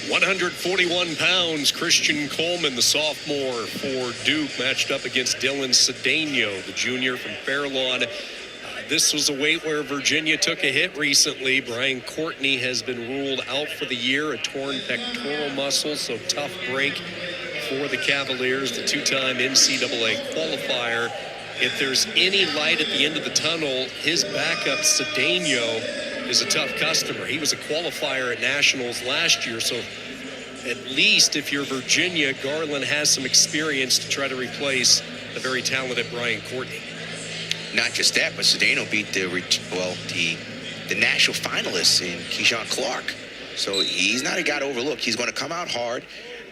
141 pounds, Christian Colman, the sophomore for Duke, matched up against Dylan Cedeno, the junior from Fairlawn. This was a weight where Virginia took a hit recently. Brian Courtney has been ruled out for the year, a torn pectoral muscle, so tough break for the Cavaliers, the two-time NCAA qualifier. If there's any light at the end of the tunnel, his backup, Cedeno, is a tough customer. He was a qualifier at Nationals last year, so at least if you're Virginia, Garland has some experience to try to replace the very talented Brian Courtney. Not just that, but Cedeno beat the national finalists in Keyshawn Clark. So he's not a guy to overlook. He's going to come out hard,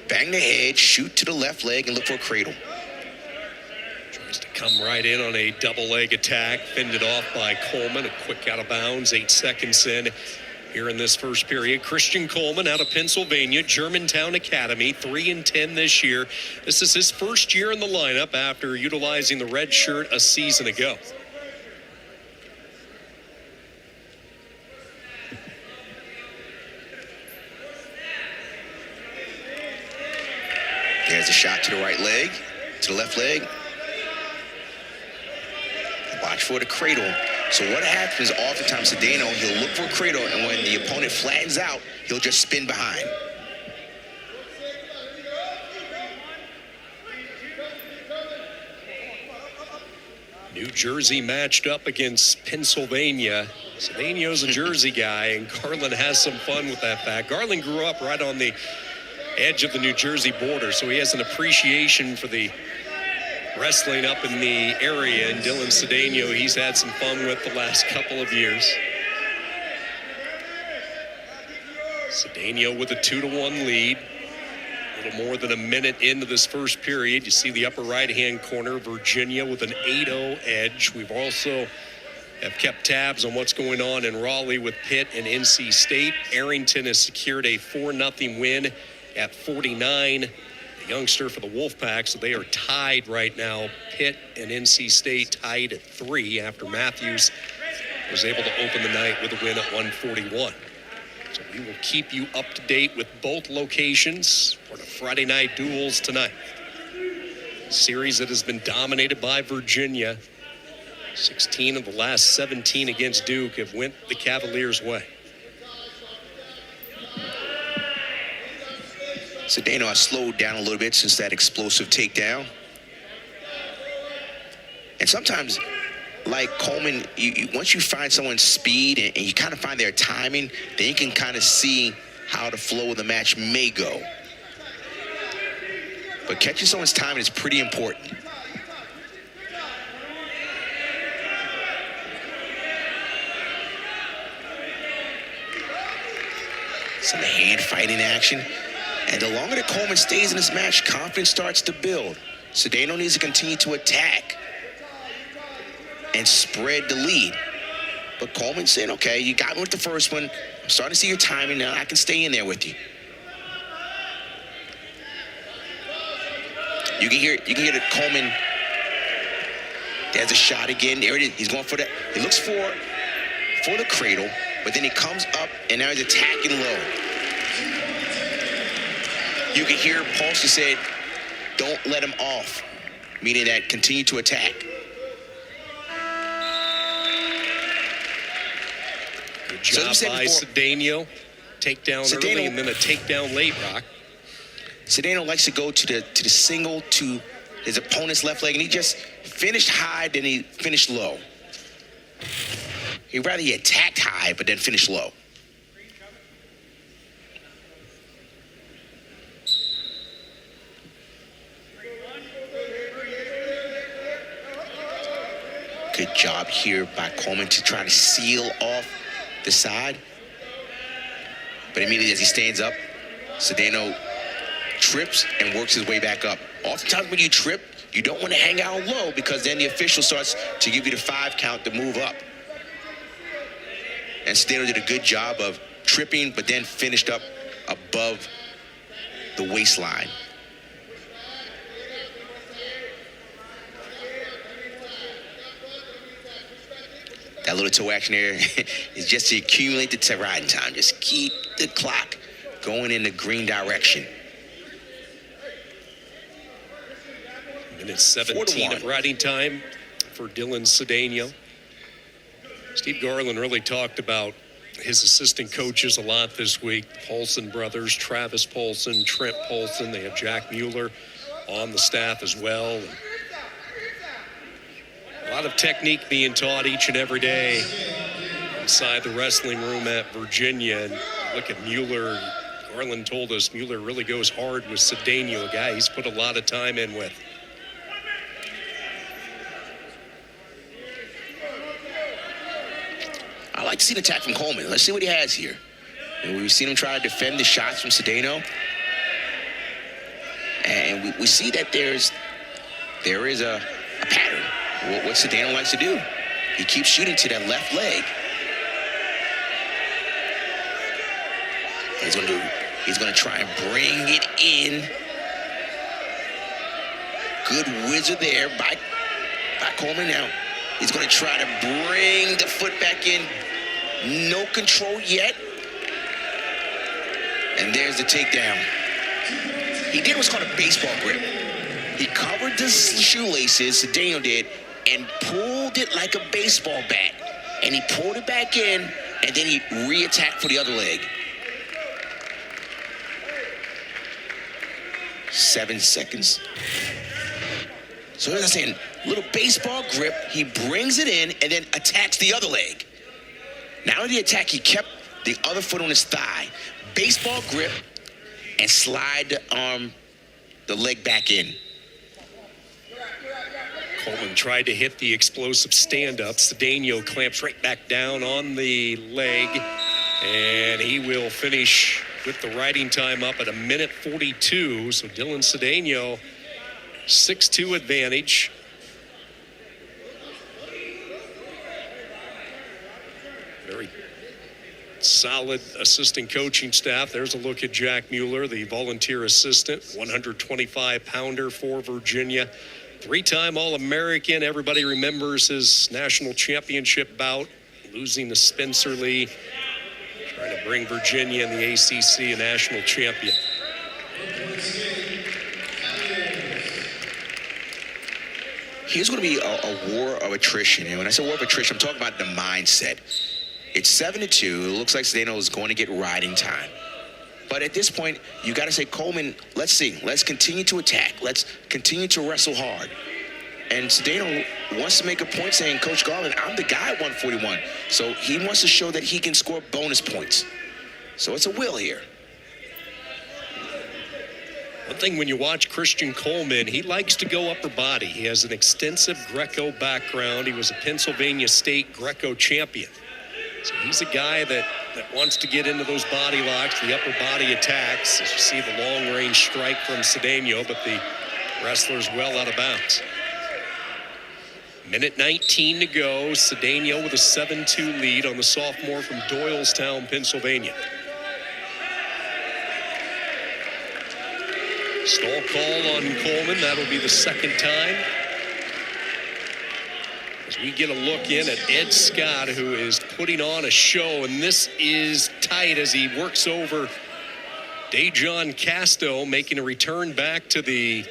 bang the head, shoot to the left leg, and look for a cradle. Tries to come right in on a double leg attack, fended off by Colman. A quick out of bounds, 8 seconds in here in this first period. Christian Colman out of Pennsylvania, Germantown Academy, 3-10 this year. This is his first year in the lineup after utilizing the red shirt a season ago. There's a shot to the right leg, to the left leg. Watch for the cradle. So what happens oftentimes, Cedeno, he'll look for a cradle, and when the opponent flattens out, he'll just spin behind. New Jersey matched up against Pennsylvania. Cedeno's a Jersey guy, and Garland has some fun with that fact. Garland grew up right on the edge of the New Jersey border, so he has an appreciation for the wrestling up in the area, and Dylan Cedeno he's had some fun with the last couple of years. Cedeno with a 2-1 lead. A little more than a minute into this first period. You see the upper right-hand corner, Virginia with an 8-0 edge. We've also have kept tabs on what's going on in Raleigh with Pitt and NC State. Arrington has secured a 4-0 win at 49. Youngster for the Wolfpack, so they are tied right now. Pitt and NC State tied at 3 after Matthews was able to open the night with a win at 141. So we will keep you up to date with both locations for the Friday night duels tonight. A series that has been dominated by Virginia. 16 of the last 17 against Duke have went the Cavaliers' way. Cedeno has slowed down a little bit since that explosive takedown. And sometimes, like Colman, once you find someone's speed and you kind of find their timing, then you can kind of see how the flow of the match may go. But catching someone's timing is pretty important. Some hand fighting action. And the longer that Colman stays in this match, confidence starts to build. Cedeno needs to continue to attack and spread the lead. But Colman said, okay, you got me with the first one. I'm starting to see your timing now. I can stay in there with you. You can hear that Colman. There's a shot again. There it is. He's going for that. He looks for the cradle, but then he comes up and now he's attacking low. You can hear Paulson said, don't let him off, meaning that continue to attack. Good job by Cedeno. Takedown early and then a takedown late, Rock. Cedeno likes to go to the single to his opponent's left leg, and he just finished high, then he finished low. He attacked high, but then finished low. Good job here by Colman to try to seal off the side. But immediately as he stands up, Cedeno trips and works his way back up. Oftentimes when you trip, you don't want to hang out low because then the official starts to give you the 5 count to move up. And Cedeno did a good job of tripping, but then finished up above the waistline. little toe action there is just to accumulate the riding time. Just keep the clock going in the green direction. Minute 17 of riding time for Dylan Cedeno. Steve Garland really talked about his assistant coaches a lot this week. Paulson brothers, Travis Paulson, Trent Paulson. They have Jack Mueller on the staff as well. And a lot of technique being taught each and every day inside the wrestling room at Virginia. And look at Mueller. Garland told us Mueller really goes hard with Cedeno, a guy he's put a lot of time in with. I like to see an attack from Colman. Let's see what he has here. And we've seen him try to defend the shots from Cedeno. And we see that there is a pattern. What Cedeno likes to do. He keeps shooting to that left leg. He's going to try and bring it in. Good wizard there by Colman now. He's going to try to bring the foot back in. No control yet. And there's the takedown. He did what's called a baseball grip. He covered the shoelaces, Cedeno did, and pulled it like a baseball bat. And he pulled it back in, and then he re-attacked for the other leg. 7 seconds. So as I'm saying, little baseball grip, he brings it in and then attacks the other leg. Now in the attack, he kept the other foot on his thigh. Baseball grip and slide the leg back in. Colman tried to hit the explosive stand-up. Cedeno clamps right back down on the leg, and he will finish with the riding time up at a minute 42. So Dylan Cedeno, 6-2 advantage. Very solid assistant coaching staff. There's a look at Jack Mueller, the volunteer assistant, 125-pounder for Virginia. 3-time All-American. Everybody remembers his national championship bout, losing to Spencer Lee, trying to bring Virginia and the ACC a national champion. Here's going to be a war of attrition. And when I say war of attrition, I'm talking about the mindset. It's 7-2. It looks like Cedeno is going to get riding time. But at this point, you got to say, Colman, let's see. Let's continue to attack. Let's continue to wrestle hard. And Cedeno wants to make a point saying, Coach Garland, I'm the guy at 141. So he wants to show that he can score bonus points. So it's a will here. One thing when you watch Christian Colman, he likes to go upper body. He has an extensive Greco background. He was a Pennsylvania State Greco champion. So he's a guy that wants to get into those body locks, the upper body attacks. As you see the long-range strike from Cedeno, but the wrestler's well out of bounds. Minute 19 to go. Cedeno with a 7-2 lead on the sophomore from Doylestown, Pennsylvania. Stall call on Colman. That'll be the second time. As we get a look in at Ed Scott, who is putting on a show, and this is tight as he works over Dejon Casto, making a return back to the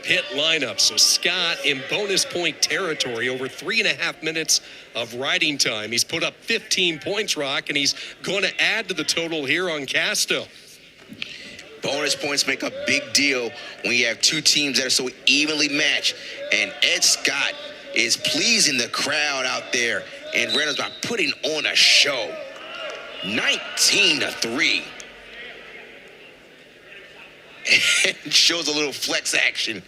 pit lineup. So Scott in bonus point territory, over 3.5 minutes of riding time. He's put up 15 points, Rock, and he's going to add to the total here on Casto. Bonus points make a big deal when you have two teams that are so evenly matched. And Ed Scott is pleasing the crowd out there in Reynolds by putting on a show. 19-3. And shows a little flex action.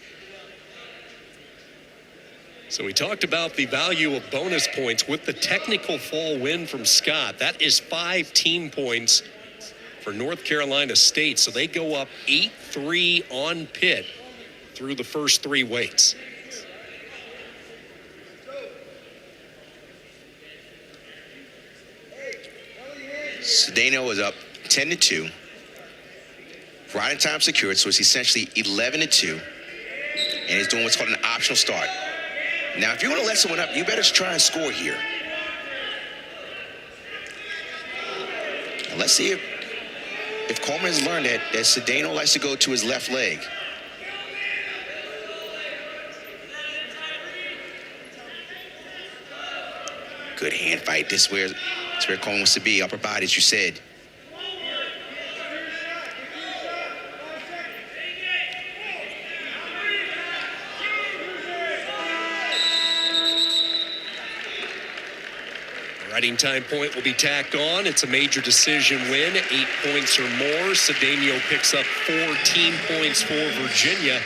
So we talked about the value of bonus points with the technical fall win from Scott. That is 5 team points for North Carolina State. So they go up 8-3 on pit through the first 3 weights. Cedeno is up 10-2. Riding time secured, so it's essentially 11-2. And he's doing what's called an optional start. Now, if you want to let someone up, you better try and score here. And let's see if if Colman has learned that Cedeno likes to go to his left leg. Good hand fight. This is where Colman wants to be. Upper body, as you said. Riding time point will be tacked on. It's a major decision win, 8 points or more. Cedeno picks up 14 points for Virginia.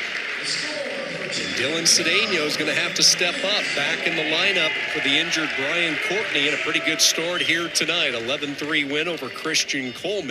And Dylan Cedeno is going to have to step up back in the lineup for the injured Brian Courtney, and a pretty good start here tonight. 11-3 win over Christian Colman.